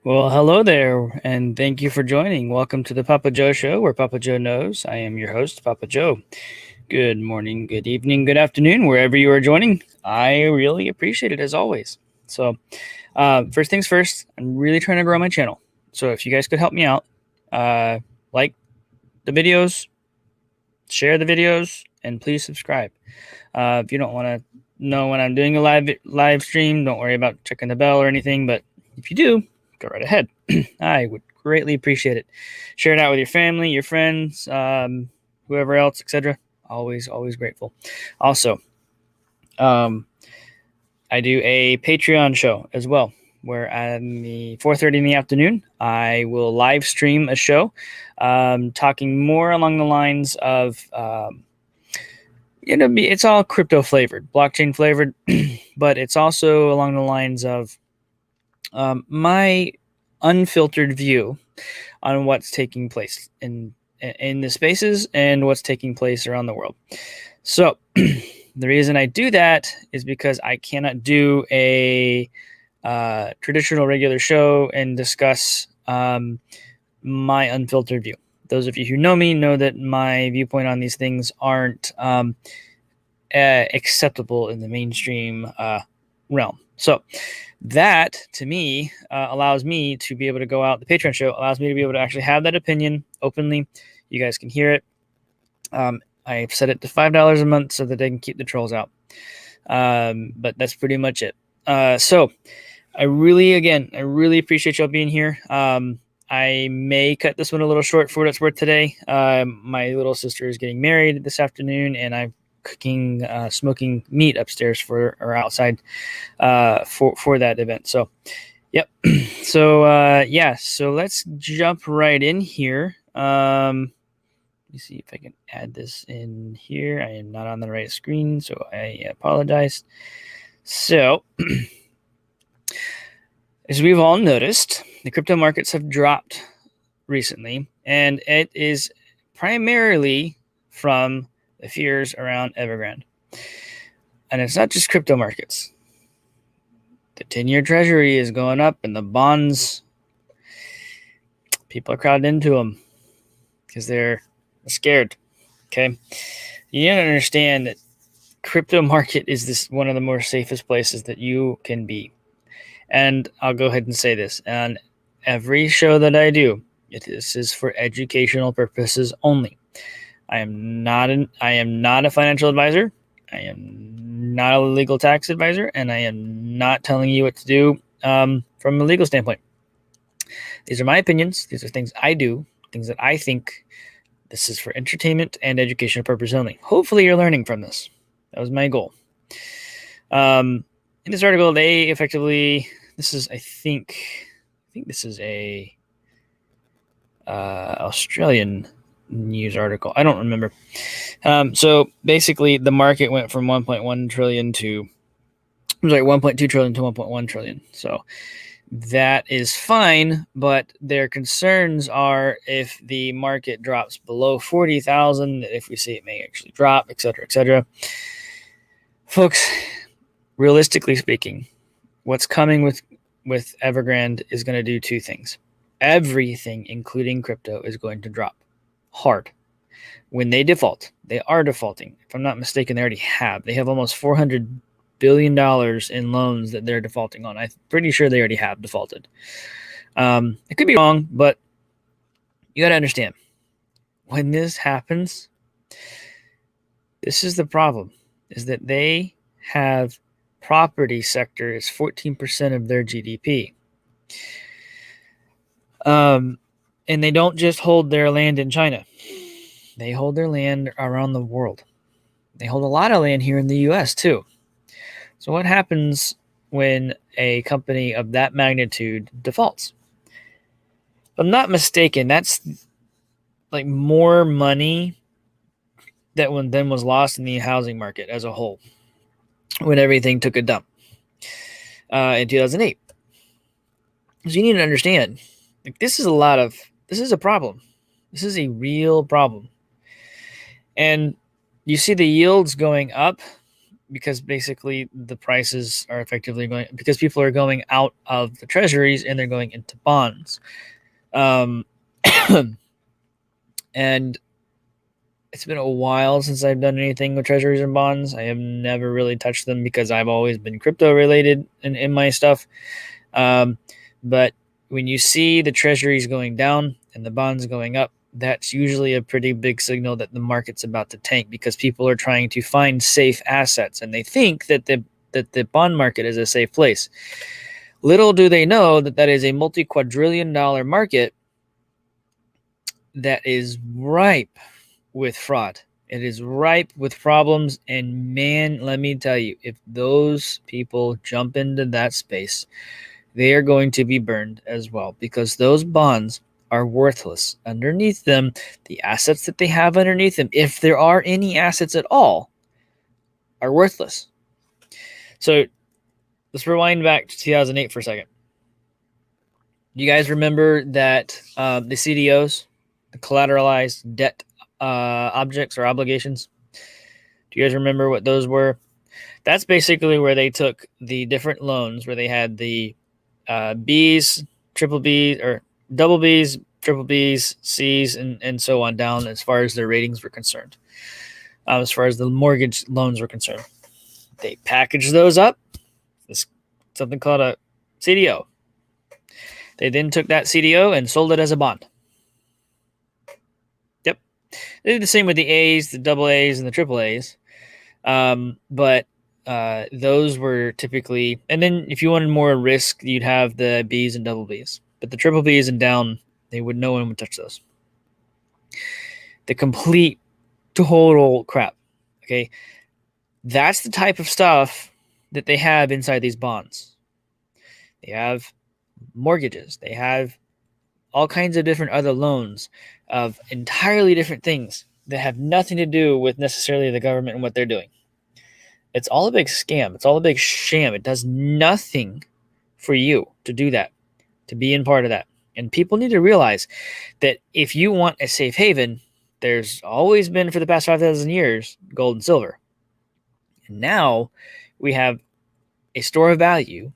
Well, hello there, and thank you for joining. Welcome to the Papa Joe Show, where Papa Joe knows. I am your host, Papa Joe. Good morning, good evening, good afternoon, wherever you are joining. I really appreciate it as always. First things first, I'm really trying to grow my channel. So, if you guys could help me out, like the videos, share the videos, and please subscribe. If you don't want to know when I'm doing a live stream, don't worry about checking the bell or anything. But if you do, go right ahead. I would greatly appreciate it. Share it out with your family, your friends, whoever else, etc. Always grateful. Also, I do a Patreon show as well, where at the 4:30 in the afternoon, I will live stream a show, talking more along the lines of it's all crypto flavored, blockchain flavored, but it's also along the lines of my unfiltered view on what's taking place in the spaces and what's taking place around the world. So the reason I do that is because I cannot do a traditional regular show and discuss my unfiltered view. Those of you who know me know that my viewpoint on these things aren't acceptable in the mainstream realm. So that, to me, allows me to be able to go out. The Patreon show allows me to be able to actually have that opinion openly. You guys can hear it. I've set it to $5 a month so that they can keep the trolls out. But that's pretty much it. So I really appreciate y'all being here. I may cut this one a little short for what it's worth today. My little sister is getting married this afternoon, and I'm cooking, smoking meat upstairs or outside for that event. So, yep. So let's jump right in here. Let me see if I can add this in here. I am not on the right screen, so I apologize. So, as we've all noticed, the crypto markets have dropped recently, and it is primarily from the fears around Evergrande. And it's not just crypto markets. The 10-year treasury is going up, and the bonds, people are crowded into them because they're scared. Okay. You need to understand that crypto market is one of the more safest places that you can be. And I'll go ahead and say this on every show that I do. This is for educational purposes only. I am not a financial advisor. I am not a legal tax advisor, and I am not telling you what to do from a legal standpoint. These are my opinions. These are things I do, things that I think. This is for entertainment and educational purpose only. Hopefully you're learning from this. That was my goal. In this article, they effectively, I think this is a Australian news article. I don't remember. So basically, the market went from 1.1 trillion to 1.2 trillion to 1.1 trillion. So that is fine, but their concerns are if the market drops below 40,000, if we see it may actually drop, etc., etc. Folks, realistically speaking, what's coming with Evergrande is going to do two things. Everything, including crypto, is going to drop hard. When they default, they are defaulting. If I'm not mistaken, they already have. They have almost $400 billion in loans that they're defaulting on. I'm pretty sure they already have defaulted. It could be wrong, but you got to understand. When this happens, this is the problem, is that they have property sector is 14% of their GDP. And they don't just hold their land in China. They hold their land around the world. They hold a lot of land here in the U.S. too. So what happens when a company of that magnitude defaults? If I'm not mistaken, that's like more money that then was lost in the housing market as a whole when everything took a dump in 2008. So you need to understand, like, this is a problem. This is a real problem. And you see the yields going up because basically the prices are effectively going, because people are going out of the treasuries and they're going into bonds. And it's been a while since I've done anything with treasuries and bonds. I have never really touched them because I've always been crypto related in my stuff. But when you see the treasuries going down and the bonds going up, that's usually a pretty big signal that the market's about to tank, because people are trying to find safe assets and they think that the bond market is a safe place. Little do they know that that is a multi-quadrillion-dollar market that is ripe with fraud. It is ripe with problems, and man, let me tell you, if those people jump into that space, they are going to be burned as well, because those bonds are worthless. Underneath them, the assets that they have underneath them, if there are any assets at all, are worthless. So let's rewind back to 2008 for a second. You guys remember that the CDOs, the collateralized debt objects or obligations? Do you guys remember what those were? That's basically where they took the different loans, where they had the B's, triple B's, or double B's, triple B's, C's, and so on down as far as their ratings were concerned. As far as the mortgage loans were concerned, they packaged those up. This something called a CDO. They then took that CDO and sold it as a bond. Yep. They did the same with the A's, the double A's, and the triple A's. But those were typically, and then if you wanted more risk, you'd have the B's and double B's. But the triple B's and down, no one would touch those. The complete, total crap. Okay. That's the type of stuff that they have inside these bonds. They have mortgages. They have all kinds of different other loans of entirely different things that have nothing to do with necessarily the government and what they're doing. It's all a big scam. It's all a big sham. It does nothing for you to do that, to be in part of that. And people need to realize that if you want a safe haven, there's always been, for the past 5,000 years, gold and silver. And now we have a store of value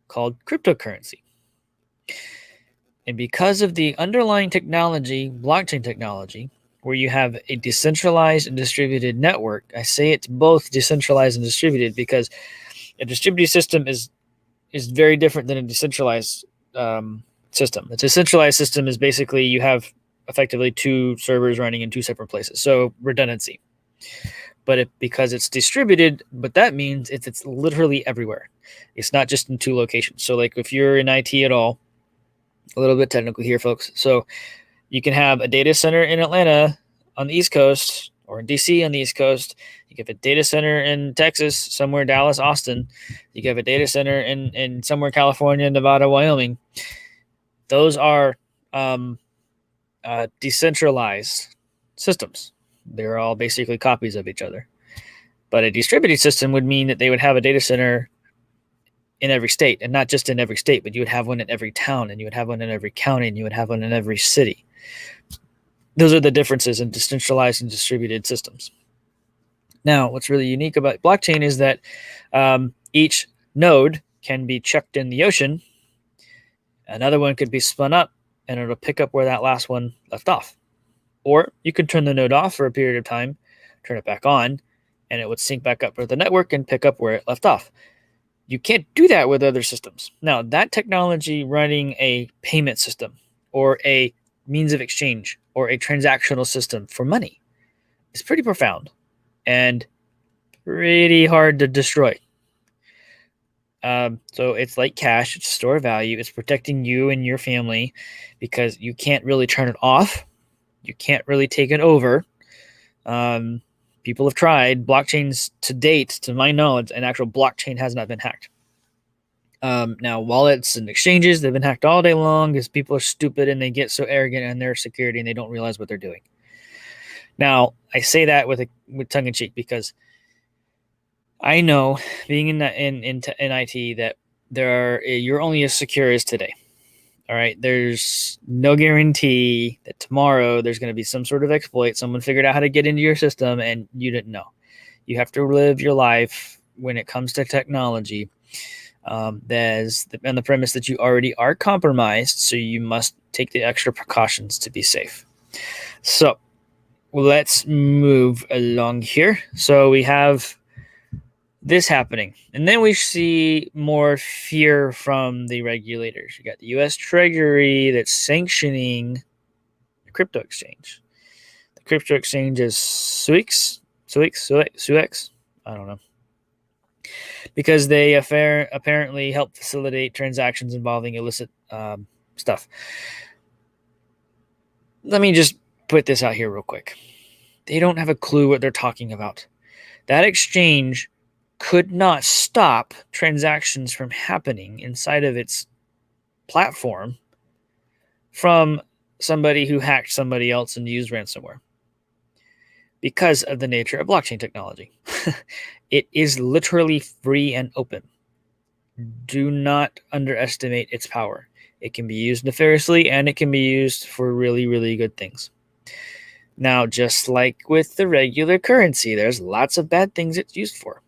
called cryptocurrency. And because of the underlying technology, blockchain technology, where you have a decentralized and distributed network, I say it's both decentralized and distributed because a distributed system is very different than a decentralized system. A decentralized system is basically you have effectively two servers running in two separate places, so redundancy. But because it's distributed, but that means it's literally everywhere. It's not just in two locations. So like if you're in IT at all, a little bit technical here, folks. So you can have a data center in Atlanta on the East Coast, or in DC on the East Coast. You can have a data center in Texas, somewhere Dallas, Austin. You can have a data center in somewhere California, Nevada, Wyoming. Those are decentralized systems. They're all basically copies of each other. But a distributed system would mean that they would have a data center in every state, and not just in every state, but you would have one in every town, and you would have one in every county, and you would have one in every city. Those are the differences in decentralized and distributed systems. Now, what's really unique about blockchain is that each node can be chucked in the ocean. Another one could be spun up, and it'll pick up where that last one left off. Or you could turn the node off for a period of time, turn it back on, and it would sync back up with the network and pick up where it left off. You can't do that with other systems. Now, that technology running a payment system or a means of exchange or a transactional system for money is pretty profound and pretty hard to destroy. So it's like cash. It's a store of value. It's protecting you and your family because you can't really turn it off. You can't really take it over. People have tried. Blockchains to date, to my knowledge, an actual blockchain has not been hacked. Now, wallets and exchanges, they've been hacked all day long because people are stupid and they get so arrogant in their security and they don't realize what they're doing. Now, I say that with tongue in cheek because I know, being in IT, that you're only as secure as today. All right, there's no guarantee that tomorrow there's going to be some sort of exploit. Someone figured out how to get into your system and you didn't know. You have to live your life when it comes to technology. There's on the premise that you already are compromised, so you must take the extra precautions to be safe. So let's move along here. So we have this happening, and then we see more fear from the regulators. You got the U.S. Treasury that's sanctioning the crypto exchange. The crypto exchange is SUIX. I don't know. Because they apparently help facilitate transactions involving illicit stuff. Let me just put this out here real quick. They don't have a clue what they're talking about. That exchange could not stop transactions from happening inside of its platform from somebody who hacked somebody else and used ransomware because of the nature of blockchain technology. It is literally free and open. Do not underestimate its power. It can be used nefariously, and it can be used for really, really good things. Now, just like with the regular currency, there's lots of bad things it's used for.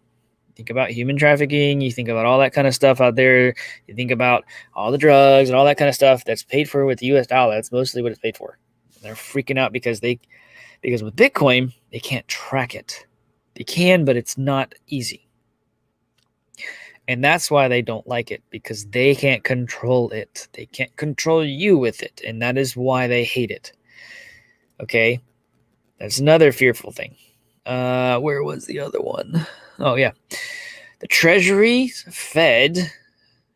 Think about human trafficking. You think about all that kind of stuff out there. You think about all the drugs and all that kind of stuff that's paid for with the US dollar. That's mostly what it's paid for. They're freaking out because with Bitcoin, they can't track it. They can, but it's not easy. And that's why they don't like it, because they can't control it. They can't control you with it. And that is why they hate it. Okay? That's another fearful thing. Where was the other one? Oh, yeah. The Treasury, Fed,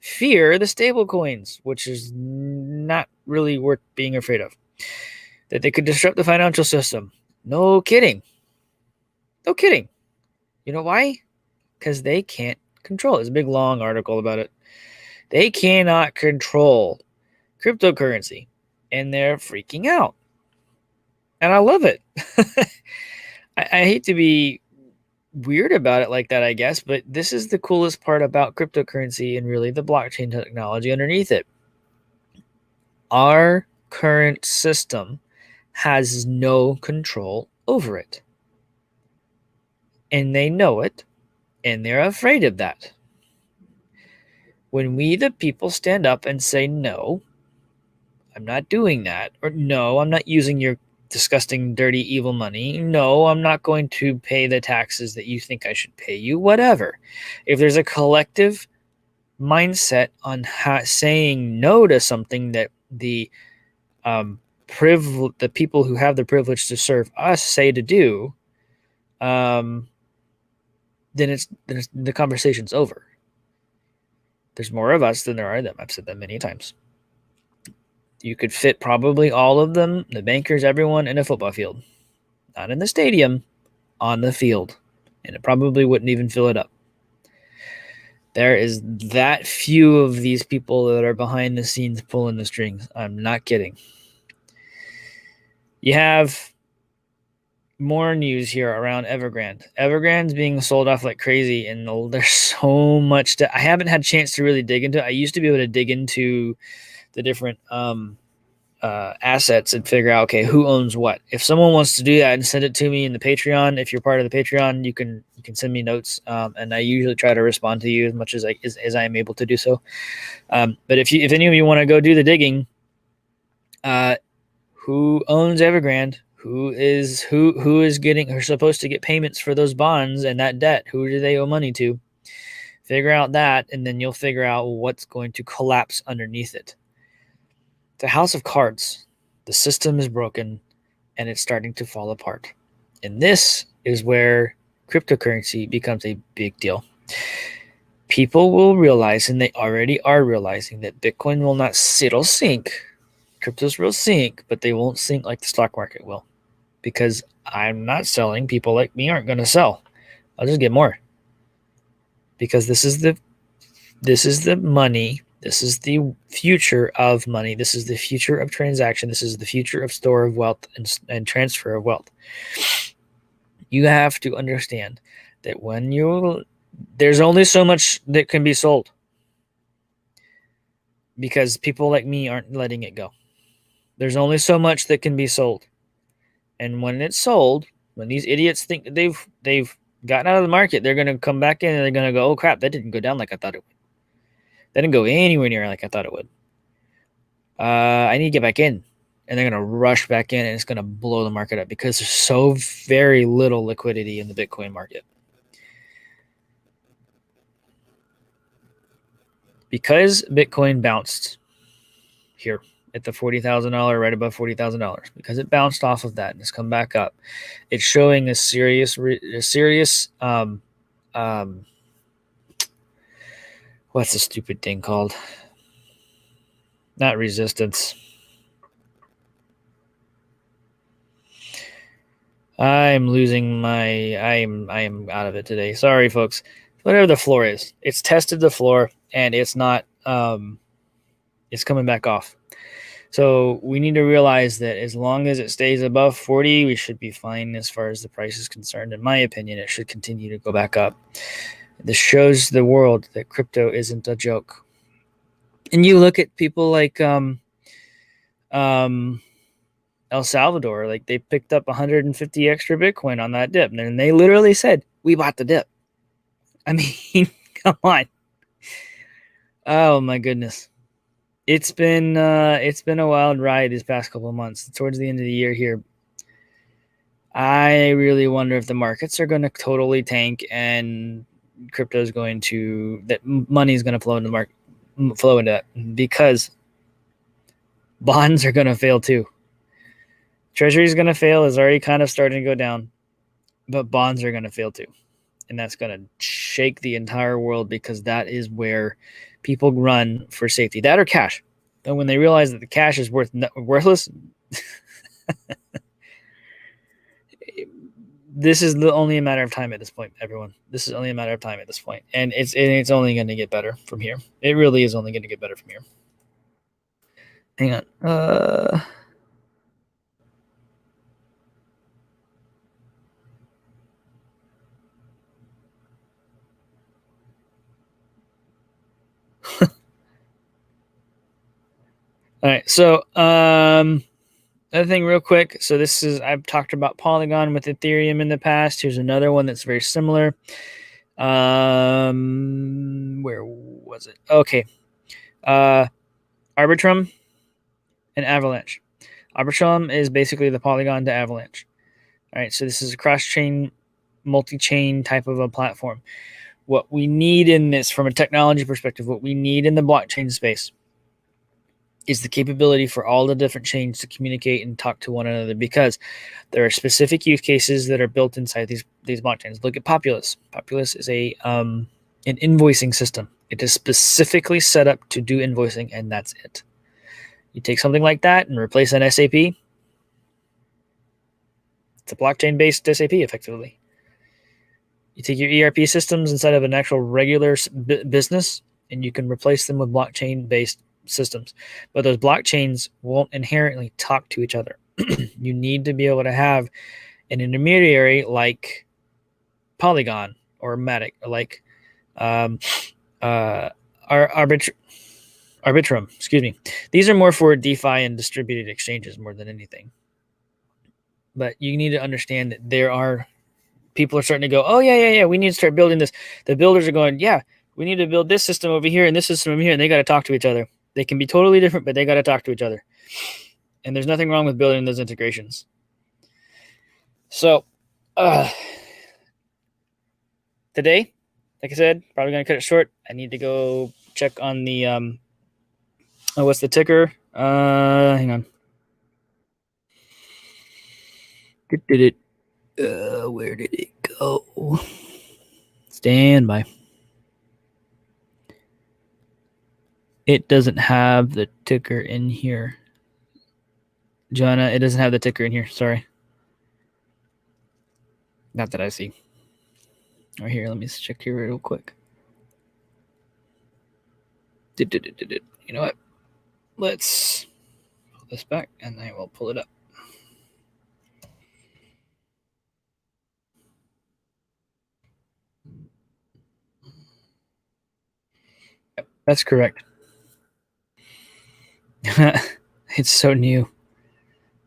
fear the stable coins, which is not really worth being afraid of. That they could disrupt the financial system. No kidding. No kidding. You know why? Because they can't control it. There's a big long article about it. They cannot control cryptocurrency, and they're freaking out. And I love it. I hate to be weird about it like that, I guess, but this is the coolest part about cryptocurrency and really the blockchain technology underneath it. Our current system has no control over it. And they know it, and they're afraid of that. When we, the people, stand up and say, no, I'm not doing that, or no, I'm not using your disgusting, dirty, evil money. No, I'm not going to pay the taxes that you think I should pay you, whatever. If there's a collective mindset on saying no to something that the people who have the privilege to serve us say to do, then the conversation's over. There's more of us than there are of them. I've said that many times. You could fit probably all of them, the bankers, everyone, in a football field. Not in the stadium, on the field. And it probably wouldn't even fill it up. There is that few of these people that are behind the scenes pulling the strings. I'm not kidding. You have more news here around Evergrande. Evergrande's being sold off like crazy, and there's so much I haven't had a chance to really dig into. I used to be able to dig into the different assets and figure out, okay, who owns what. If someone wants to do that and send it to me in the Patreon, if you're part of the Patreon, you can send me notes, and I usually try to respond to you as much as I am able to do so. But if any of you want to go do the digging, who owns Evergrande? Who is supposed to get payments for those bonds and that debt? Who do they owe money to? Figure out that, and then you'll figure out what's going to collapse underneath it. It's a house of cards. The system is broken, and it's starting to fall apart. And this is where cryptocurrency becomes a big deal. People will realize, and they already are realizing, that Bitcoin will not it'll sink. Cryptos will sink, but they won't sink like the stock market will. Because I'm not selling. People like me aren't going to sell. I'll just get more. Because this is the money. This is the future of money. This is the future of transaction. This is the future of store of wealth and transfer of wealth. You have to understand that there's only so much that can be sold. Because people like me aren't letting it go. There's only so much that can be sold. And when it's sold, when these idiots think that they've gotten out of the market, they're going to come back in and they're going to go, oh crap, that didn't go down like I thought it would. That didn't go anywhere near like I thought it would. I need to get back in. And they're going to rush back in and it's going to blow the market up because there's so very little liquidity in the Bitcoin market. Because Bitcoin bounced here at the $40,000, right above $40,000, because it bounced off of that and it's come back up. It's showing a serious what's the stupid thing called? Not resistance. I am out of it today. Sorry, folks. Whatever the floor is, it's tested the floor and it's not. It's coming back off. So we need to realize that as long as it stays above 40, we should be fine as far as the price is concerned. In my opinion, it should continue to go back up. This shows the world that crypto isn't a joke. And you look at people like El Salvador, like they picked up 150 extra Bitcoin on that dip, and they literally said, "We bought the dip." I mean, come on. Oh my goodness. It's been a wild ride these past couple of months. Towards the end of the year here, I really wonder if the markets are going to totally tank and crypto is going to, that money is going to flow into the market, flow into that, because bonds are going to fail too. Treasury is going to fail, is already kind of starting to go down, but bonds are going to fail too. And that's going to shake the entire world because that is where people run for safety. That or cash. And when they realize that the cash is worthless, this is only a matter of time at this point, everyone. This is only a matter of time at this point. And it's only going to get better from here. It really is only going to get better from here. Hang on. All right. So, another thing real quick. So this is, I've talked about Polygon with Ethereum in the past. Here's another one that's very similar. Where was it? Okay. Arbitrum and Avalanche. Arbitrum is basically the Polygon to Avalanche. All right. So this is a cross-chain, multi-chain type of a platform. What we need in this, from a technology perspective, what we need in the blockchain space is the capability for all the different chains to communicate and talk to one another, because there are specific use cases that are built inside these blockchains. Look at Populous. Populous is an invoicing system. It is specifically set up to do invoicing, and that's it. You take something like that and replace an SAP. It's a blockchain-based SAP, effectively. You take your ERP systems inside of an actual regular business, and you can replace them with blockchain-based systems. But those blockchains won't inherently talk to each other. You need to be able to have an intermediary like Polygon or Matic, or like Arbitrum. Excuse me. These are more for DeFi and distributed exchanges more than anything. But you need to understand that there are people are starting to go, oh yeah, we need to start building this. The builders are going, yeah, we need to build this system over here and this system over here, and they got to talk to each other. They can be totally different, but they got to talk to each other. And there's nothing wrong with building those integrations. So, today, like I said, probably going to cut it short. I need to go check on the, what's the ticker? Hang on. Where did it go? Stand by. It doesn't have the ticker in here. Joanna, it doesn't have the ticker in here. Sorry. Not that I see. Right here, let me check here real quick. You know what? Let's pull this back and I will pull it up. Yep, that's correct. It's so new.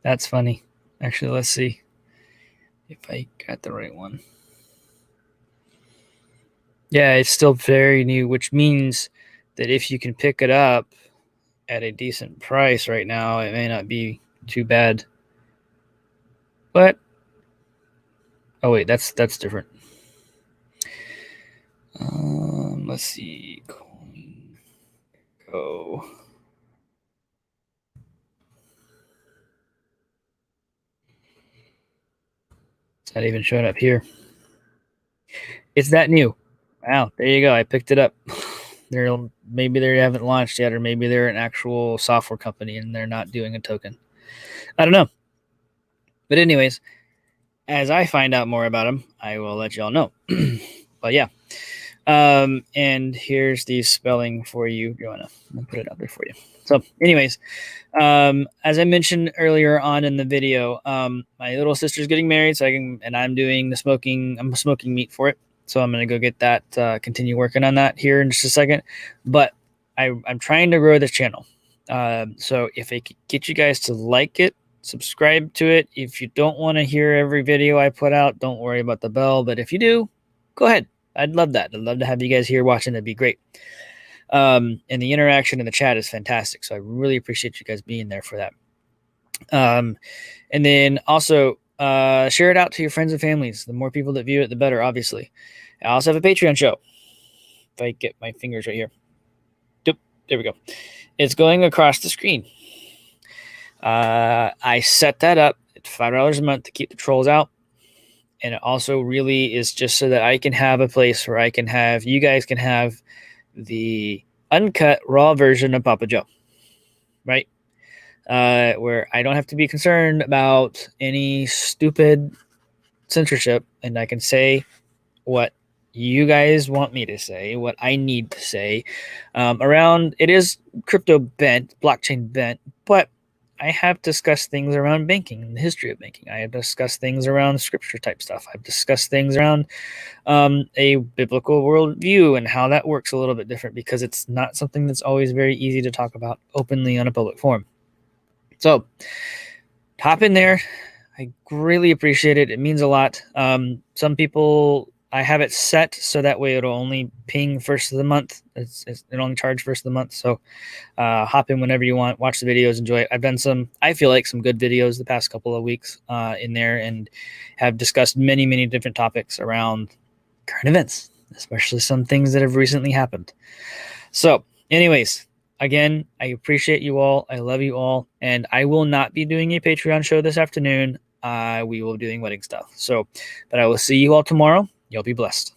That's funny. Actually, let's see if I got the right one. Yeah, it's still very new, which means that if you can pick it up at a decent price right now, it may not be too bad. But oh wait, that's different. Let's see. Go. It's not even showing up here. It's that new. Wow, there you go. I picked it up. Maybe they haven't launched yet, or maybe they're an actual software company and they're not doing a token. I don't know. But anyways, as I find out more about them, I will let y'all know. But yeah. And here's the spelling for you, Joanna. I'll put it up there for you. So, anyways, as I mentioned earlier on in the video, my little sister's getting married, so I'm doing the smoking. I'm smoking meat for it, so I'm gonna go get that. Continue working on that here in just a second. But I'm trying to grow this channel. So if I could get you guys to like it, subscribe to it. If you don't want to hear every video I put out, don't worry about the bell. But if you do, go ahead. I'd love that. I'd love to have you guys here watching. That'd be great. And the interaction in the chat is fantastic. So I really appreciate you guys being there for that. And then also share it out to your friends and families. The more people that view it, the better, obviously. I also have a Patreon show. If I get my fingers right here. There we go. It's going across the screen. I set that up at $5 a month to keep the trolls out. And it also really is just so that I can have a place where you guys can have the uncut raw version of Papa Joe, right? Where I don't have to be concerned about any stupid censorship, and I can say what you guys want me to say, what I need to say. It is crypto bent, blockchain bent, but I have discussed things around banking and the history of banking. I have discussed things around scripture type stuff. I've discussed things around a biblical worldview and how that works a little bit different, because it's not something that's always very easy to talk about openly on a public forum. So hop in there. I really appreciate it. It means a lot. Some people, I have it set so that way it'll only ping first of the month. It only charge first of the month. So hop in whenever you want, watch the videos, enjoy it. I've done I feel like some good videos the past couple of weeks in there, and have discussed many, many different topics around current events, especially some things that have recently happened. So anyways, again, I appreciate you all. I love you all. And I will not be doing a Patreon show this afternoon. We will be doing wedding stuff. So, but I will see you all tomorrow. You'll be blessed.